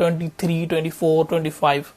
23, 24, 25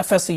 FSC